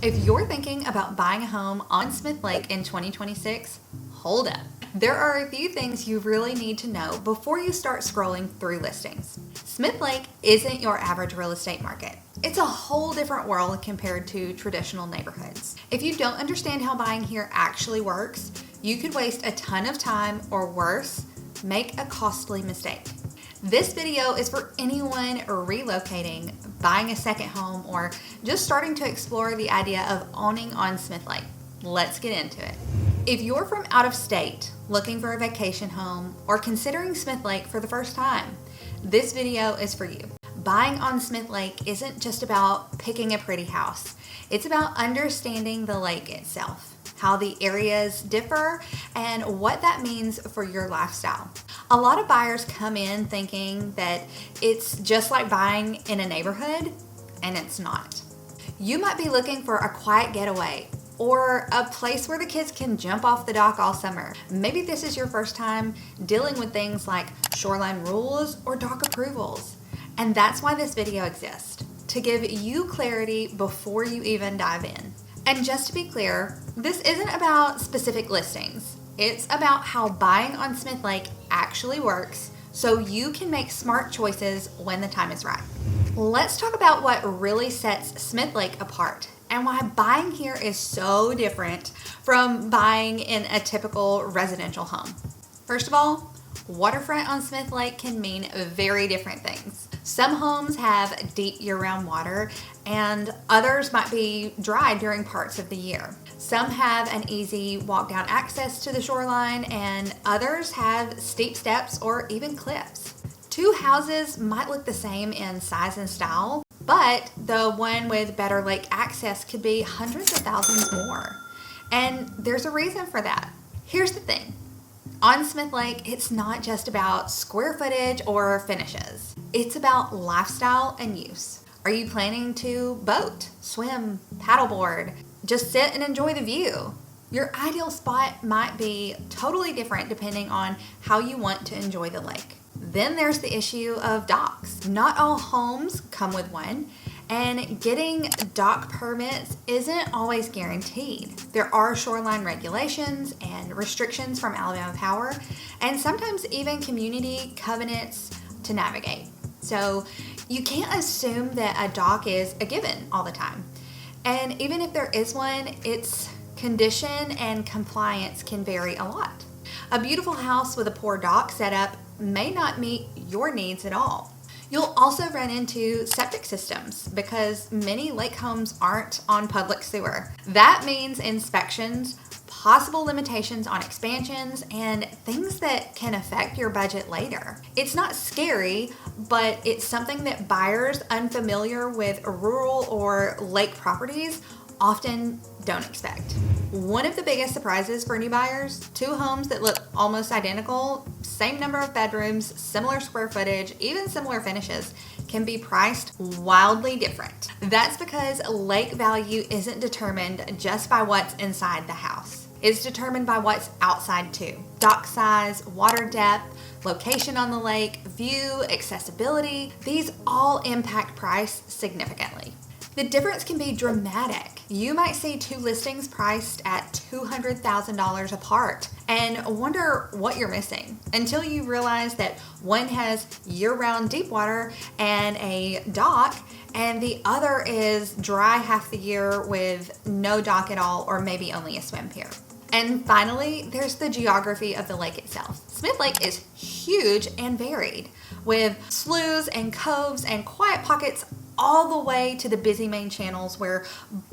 If you're thinking about buying a home on Smith Lake in 2026, hold up. There are a few things you really need to know before you start scrolling through listings. Smith Lake isn't your average real estate market. It's a whole different world compared to traditional neighborhoods. If you don't understand how buying here actually works, you could waste a ton of time or worse, make a costly mistake. This video is for anyone relocating, buying a second home, or just starting to explore the idea of owning on Smith Lake. Let's get into it. If you're from out of state, looking for a vacation home, or considering Smith Lake for the first time, this video is for you. Buying on Smith Lake isn't just about picking a pretty house. It's about understanding the lake itself, how the areas differ, and what that means for your lifestyle. A lot of buyers come in thinking that it's just like buying in a neighborhood, and it's not. You might be looking for a quiet getaway or a place where the kids can jump off the dock all summer. Maybe this is your first time dealing with things like shoreline rules or dock approvals. And that's why this video exists, to give you clarity before you even dive in. And just to be clear, this isn't about specific listings. It's about how buying on Smith Lake actually works so you can make smart choices when the time is right. Let's talk about what really sets Smith Lake apart and why buying here is so different from buying in a typical residential home. First of all, waterfront on Smith Lake can mean very different things. Some homes have deep year-round water and others might be dry during parts of the year. Some have an easy walk-down access to the shoreline and others have steep steps or even cliffs. Two houses might look the same in size and style, but the one with better lake access could be hundreds of thousands more. And there's a reason for that. Here's the thing. On Smith Lake, it's not just about square footage or finishes. It's about lifestyle and use. Are you planning to boat, swim, paddleboard, just sit and enjoy the view? Your ideal spot might be totally different depending on how you want to enjoy the lake. Then there's the issue of docks. Not all homes come with one, and getting dock permits isn't always guaranteed. There are shoreline regulations and restrictions from Alabama Power, and sometimes even community covenants to navigate. So you can't assume that a dock is a given all the time. And even if there is one, its condition and compliance can vary a lot. A beautiful house with a poor dock setup may not meet your needs at all. You'll also run into septic systems because many lake homes aren't on public sewer. That means inspections, possible limitations on expansions, and things that can affect your budget later. It's not scary, but it's something that buyers unfamiliar with rural or lake properties often don't expect. One of the biggest surprises for new buyers, two homes that look almost identical, same number of bedrooms, similar square footage, even similar finishes, can be priced wildly different. That's because lake value isn't determined just by what's inside the house. It's determined by what's outside too. Dock size, water depth, location on the lake, view, accessibility, these all impact price significantly. The difference can be dramatic. You might see two listings priced at $200,000 apart and wonder what you're missing until you realize that one has year-round deep water and a dock and the other is dry half the year with no dock at all or maybe only a swim pier. And finally, there's the geography of the lake itself. Smith Lake is huge and varied with sloughs and coves and quiet pockets all the way to the busy main channels where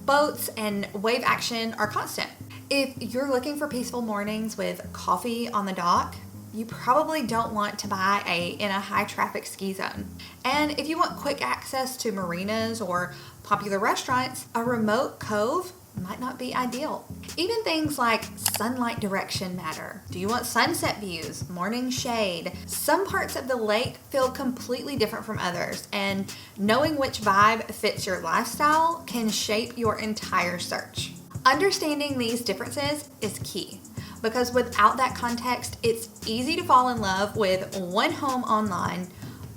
boats and wave action are constant. If you're looking for peaceful mornings with coffee on the dock, you probably don't want to buy in a high traffic ski zone. And if you want quick access to marinas or popular restaurants, a remote cove might not be ideal. Even things like sunlight direction matter. Do you want sunset views, morning shade? Some parts of the lake feel completely different from others, and knowing which vibe fits your lifestyle can shape your entire search. Understanding these differences is key, because without that context, it's easy to fall in love with one home online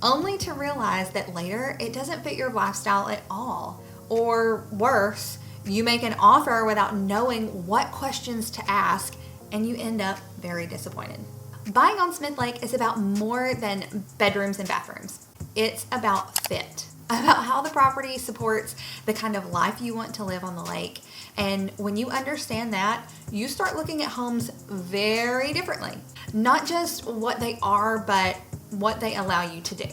only to realize that later it doesn't fit your lifestyle at all. Or worse, You make an offer without knowing what questions to ask, and you end up very disappointed. Buying on Smith Lake is about more than bedrooms and bathrooms. It's about fit, about how the property supports the kind of life you want to live on the lake. And when you understand that, you start looking at homes very differently. Not just what they are, but what they allow you to do.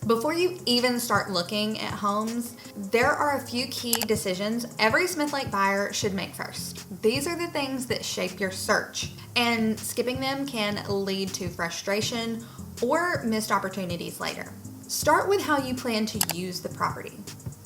Before you even start looking at homes, there are a few key decisions every Smith Lake buyer should make first. These are the things that shape your search, and skipping them can lead to frustration or missed opportunities later. Start with how you plan to use the property.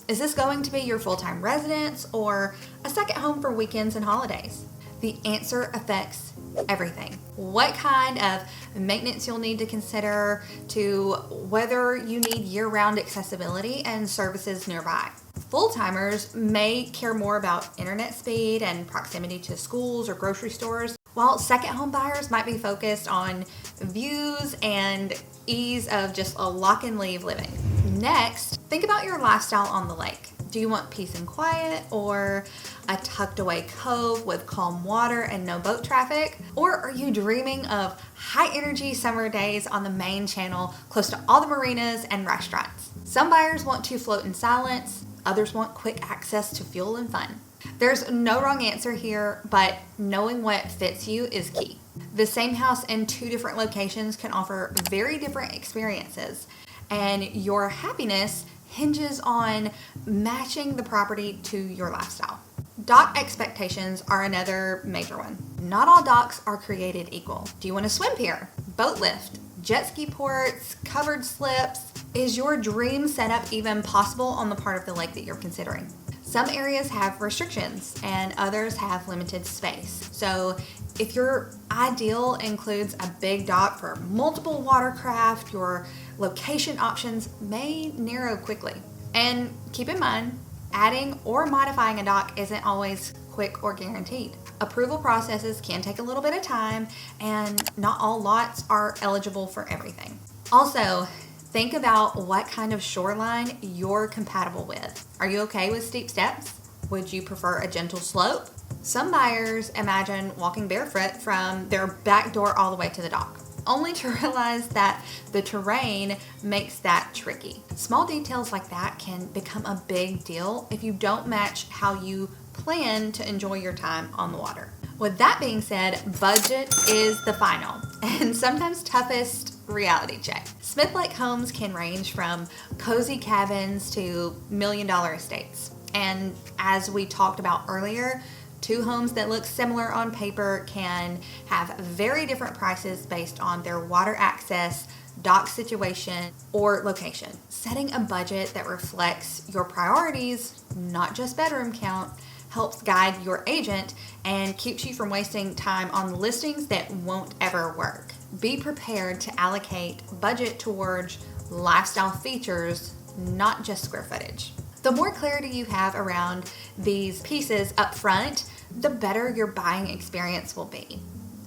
Is this going to be your full-time residence or a second home for weekends and holidays? The answer affects everything. What kind of maintenance you'll need to consider, to whether you need year-round accessibility and services nearby. Full-timers may care more about internet speed and proximity to schools or grocery stores, while second home buyers might be focused on views and ease of just a lock and leave living. Next, think about your lifestyle on the lake. Do you want peace and quiet, or a tucked away cove with calm water and no boat traffic? Or are you dreaming of high energy summer days on the main channel close to all the marinas and restaurants? Some buyers want to float in silence, others want quick access to fuel and fun. There's no wrong answer here, but knowing what fits you is key. The same house in two different locations can offer very different experiences, and your happiness hinges on matching the property to your lifestyle. Dock expectations are another major one. Not all docks are created equal. Do you want a swim pier, boat lift, jet ski ports, covered slips? Is your dream setup even possible on the part of the lake that you're considering? Some areas have restrictions and others have limited space. So if your ideal includes a big dock for multiple watercraft, your location options may narrow quickly. And keep in mind, adding or modifying a dock isn't always quick or guaranteed. Approval processes can take a little bit of time, and not all lots are eligible for everything. Also, think about what kind of shoreline you're compatible with. Are you okay with steep steps? Would you prefer a gentle slope? Some buyers imagine walking barefoot from their back door all the way to the dock, only to realize that the terrain makes that tricky. Small details like that can become a big deal if you don't match how you plan to enjoy your time on the water. With that being said, budget is the final and sometimes toughest reality check. Smith Lake homes can range from cozy cabins to million-dollar estates. And as we talked about earlier, two homes that look similar on paper can have very different prices based on their water access, dock situation, or location. Setting a budget that reflects your priorities, not just bedroom count, helps guide your agent and keeps you from wasting time on listings that won't ever work. Be prepared to allocate budget towards lifestyle features, not just square footage. The more clarity you have around these pieces up front, the better your buying experience will be.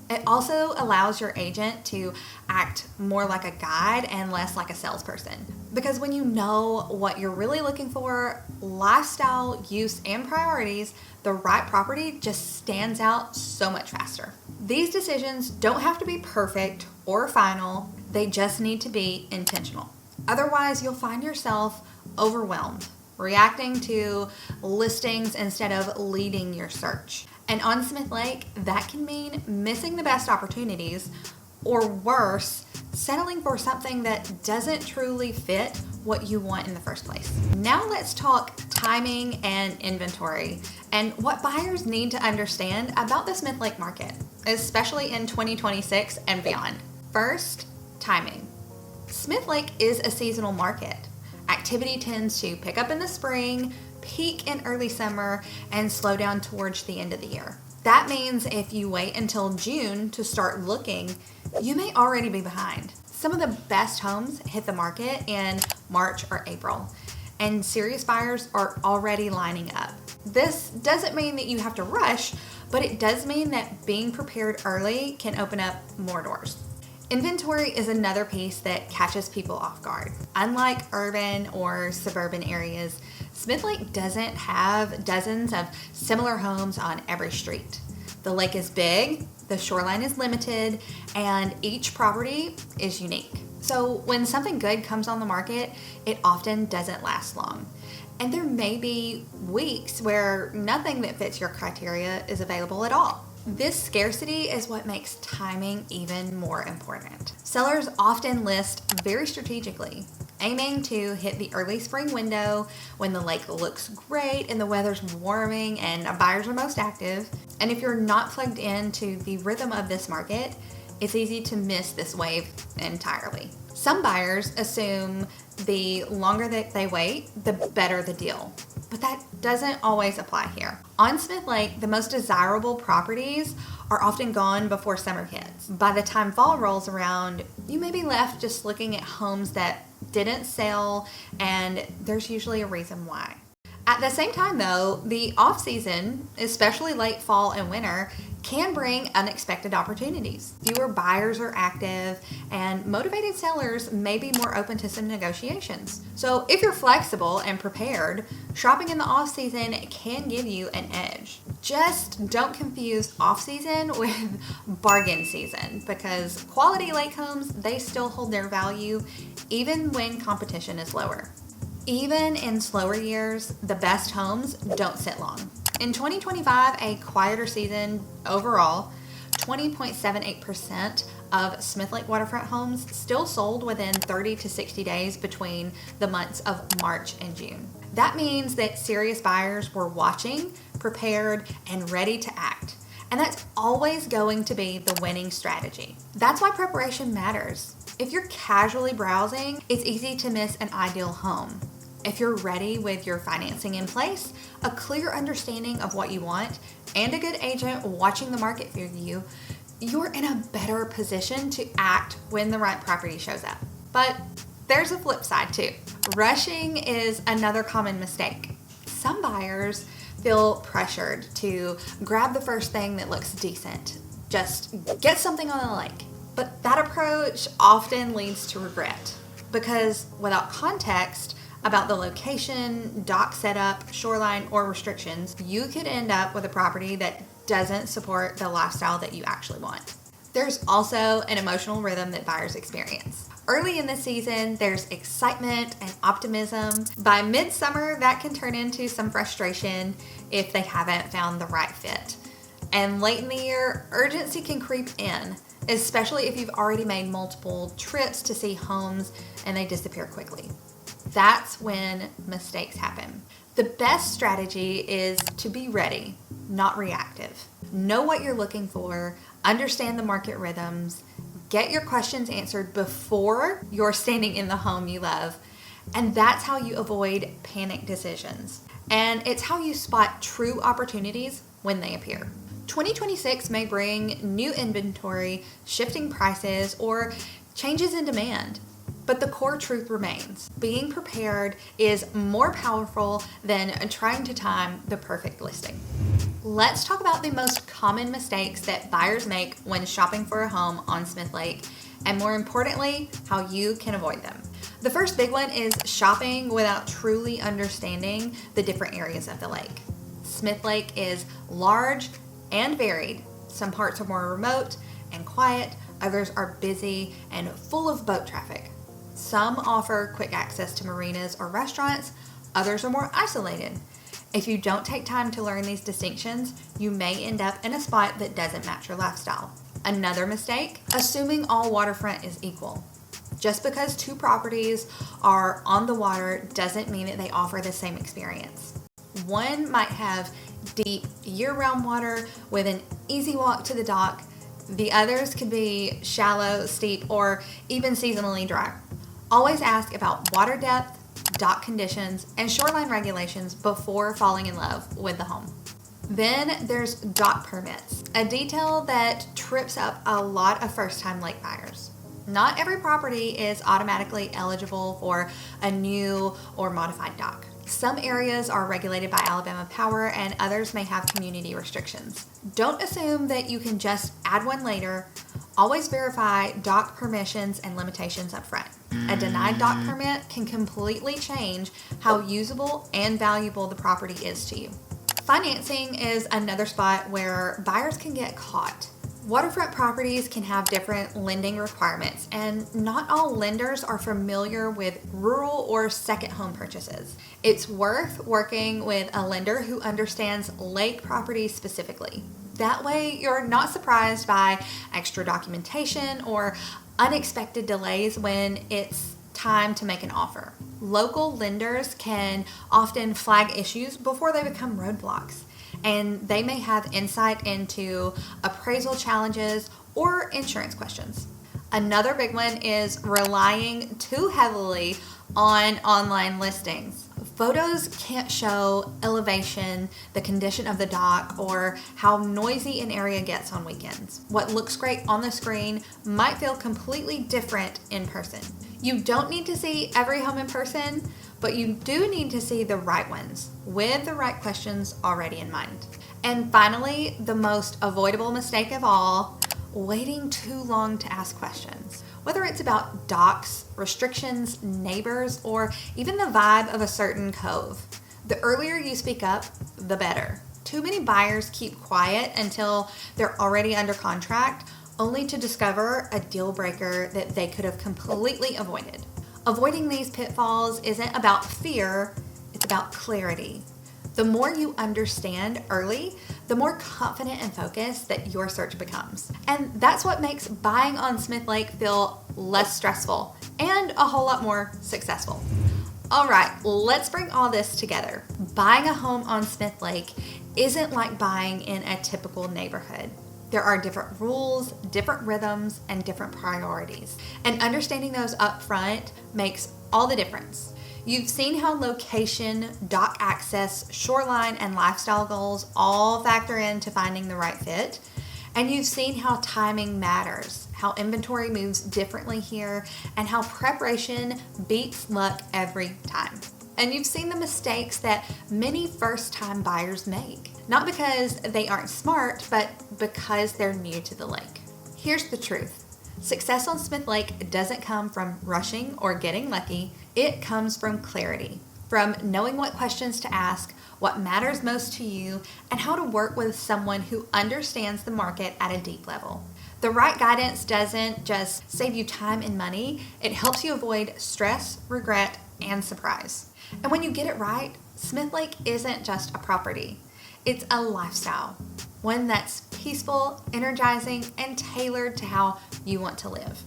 It also allows your agent to act more like a guide and less like a salesperson. Because when you know what you're really looking for, lifestyle, use, and priorities, the right property just stands out so much faster. These decisions don't have to be perfect or final, they just need to be intentional. Otherwise, you'll find yourself overwhelmed, reacting to listings instead of leading your search. And on Smith Lake, that can mean missing the best opportunities, or worse, settling for something that doesn't truly fit what you want in the first place. Now let's talk timing and inventory and what buyers need to understand about the Smith Lake market, especially in 2026 and beyond. First, timing. Smith Lake is a seasonal market. Activity tends to pick up in the spring, peak in early summer, and slow down towards the end of the year. That means if you wait until June to start looking, you may already be behind. Some of the best homes hit the market in March or April, and serious buyers are already lining up. This doesn't mean that you have to rush, but it does mean that being prepared early can open up more doors. Inventory is another piece that catches people off guard. Unlike urban or suburban areas, Smith Lake doesn't have dozens of similar homes on every street. The lake is big, the shoreline is limited, and each property is unique. So when something good comes on the market, it often doesn't last long. And there may be weeks where nothing that fits your criteria is available at all. This scarcity is what makes timing even more important. Sellers often list very strategically, aiming to hit the early spring window when the lake looks great and the weather's warming and buyers are most active. And if you're not plugged into the rhythm of this market, it's easy to miss this wave entirely. Some buyers assume the longer that they wait, the better the deal. But that doesn't always apply here. On Smith Lake, the most desirable properties are often gone before summer hits. By the time fall rolls around, you may be left just looking at homes that didn't sell, and there's usually a reason why. At the same time though, the off-season, especially late fall and winter, can bring unexpected opportunities. Fewer buyers are active, and motivated sellers may be more open to some negotiations. So if you're flexible and prepared, shopping in the off-season can give you an edge. Just don't confuse off-season with bargain season, because quality lake homes, they still hold their value even when competition is lower. Even in slower years, the best homes don't sit long. In 2025, a quieter season overall, 20.78% of Smith Lake waterfront homes still sold within 30 to 60 days between the months of March and June. That means that serious buyers were watching, prepared, and ready to act. And that's always going to be the winning strategy. That's why preparation matters. If you're casually browsing, it's easy to miss an ideal home. If you're ready with your financing in place, a clear understanding of what you want, and a good agent watching the market for you, you're in a better position to act when the right property shows up. But there's a flip side too. Rushing is another common mistake. Some buyers feel pressured to grab the first thing that looks decent. Just get something on the lake. But that approach often leads to regret, because without context about the location, dock setup, shoreline, or restrictions, you could end up with a property that doesn't support the lifestyle that you actually want. There's also an emotional rhythm that buyers experience. Early in the season, there's excitement and optimism. By midsummer, that can turn into some frustration if they haven't found the right fit. And late in the year, urgency can creep in, especially if you've already made multiple trips to see homes and they disappear quickly. That's when mistakes happen. The best strategy is to be ready, not reactive. Know what you're looking for, understand the market rhythms, get your questions answered before you're standing in the home you love, and that's how you avoid panic decisions. And it's how you spot true opportunities when they appear. 2026 may bring new inventory, shifting prices, or changes in demand. But the core truth remains. Being prepared is more powerful than trying to time the perfect listing. Let's talk about the most common mistakes that buyers make when shopping for a home on Smith Lake, and more importantly, how you can avoid them. The first big one is shopping without truly understanding the different areas of the lake. Smith Lake is large and varied. Some parts are more remote and quiet, others are busy and full of boat traffic. Some offer quick access to marinas or restaurants, others are more isolated. If you don't take time to learn these distinctions, you may end up in a spot that doesn't match your lifestyle. Another mistake, assuming all waterfront is equal. Just because two properties are on the water doesn't mean that they offer the same experience. One might have deep year-round water with an easy walk to the dock. The others could be shallow, steep, or even seasonally dry. Always ask about water depth, dock conditions, and shoreline regulations before falling in love with the home. Then there's dock permits, a detail that trips up a lot of first-time lake buyers. Not every property is automatically eligible for a new or modified dock. Some areas are regulated by Alabama Power and others may have community restrictions. Don't assume that you can just add one later. Always verify dock permissions and limitations up front. A denied dock permit can completely change how usable and valuable the property is to you. Financing is another spot where buyers can get caught. Waterfront properties can have different lending requirements, and not all lenders are familiar with rural or second home purchases. It's worth working with a lender who understands lake properties specifically. That way, you're not surprised by extra documentation or unexpected delays when it's time to make an offer. Local lenders can often flag issues before they become roadblocks, and they may have insight into appraisal challenges or insurance questions. Another big one is relying too heavily on online listings. Photos can't show elevation, the condition of the dock, or how noisy an area gets on weekends. What looks great on the screen might feel completely different in person. You don't need to see every home in person, but you do need to see the right ones with the right questions already in mind. And finally, the most avoidable mistake of all, waiting too long to ask questions. Whether it's about docks, restrictions, neighbors, or even the vibe of a certain cove. The earlier you speak up, the better. Too many buyers keep quiet until they're already under contract, only to discover a deal breaker that they could have completely avoided. Avoiding these pitfalls isn't about fear, it's about clarity. The more you understand early, the more confident and focused that your search becomes. And that's what makes buying on Smith Lake feel less stressful and a whole lot more successful. All right, let's bring all this together. Buying a home on Smith Lake isn't like buying in a typical neighborhood. There are different rules, different rhythms, and different priorities. And understanding those up front makes all the difference. You've seen how location, dock access, shoreline, and lifestyle goals all factor into finding the right fit. And you've seen how timing matters, how inventory moves differently here, and how preparation beats luck every time. And you've seen the mistakes that many first-time buyers make. Not because they aren't smart, but because they're new to the lake. Here's the truth. Success on Smith Lake doesn't come from rushing or getting lucky. It comes from clarity, from knowing what questions to ask, what matters most to you, and how to work with someone who understands the market at a deep level. The right guidance doesn't just save you time and money, it helps you avoid stress, regret, and surprise. And when you get it right, Smith Lake isn't just a property. It's a lifestyle, one that's peaceful, energizing, and tailored to how you want to live.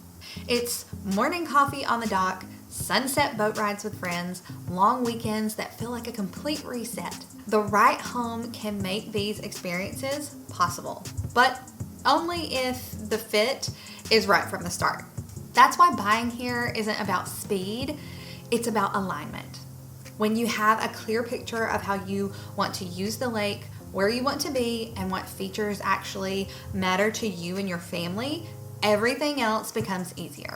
It's morning coffee on the dock, sunset boat rides with friends, long weekends that feel like a complete reset. The right home can make these experiences possible, but only if the fit is right from the start. That's why buying here isn't about speed, it's about alignment. When you have a clear picture of how you want to use the lake, where you want to be, and what features actually matter to you and your family, everything else becomes easier.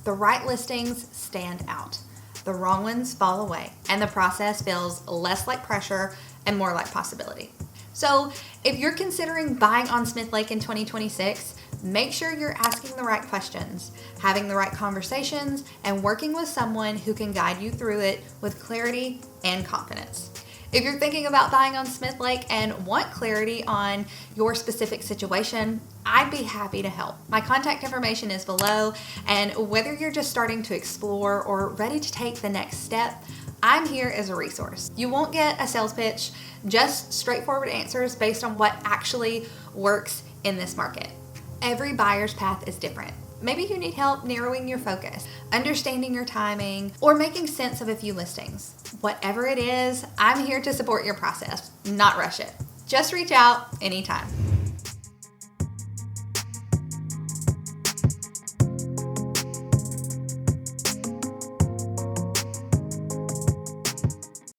The right listings stand out. The wrong ones fall away, and the process feels less like pressure and more like possibility. So if you're considering buying on Smith Lake in 2026, make sure you're asking the right questions, having the right conversations, and working with someone who can guide you through it with clarity and confidence. If you're thinking about buying on Smith Lake and want clarity on your specific situation, I'd be happy to help. My contact information is below, and whether you're just starting to explore or ready to take the next step, I'm here as a resource. You won't get a sales pitch, just straightforward answers based on what actually works in this market. Every buyer's path is different. Maybe you need help narrowing your focus, understanding your timing, or making sense of a few listings. Whatever it is, I'm here to support your process, not rush it. Just reach out anytime.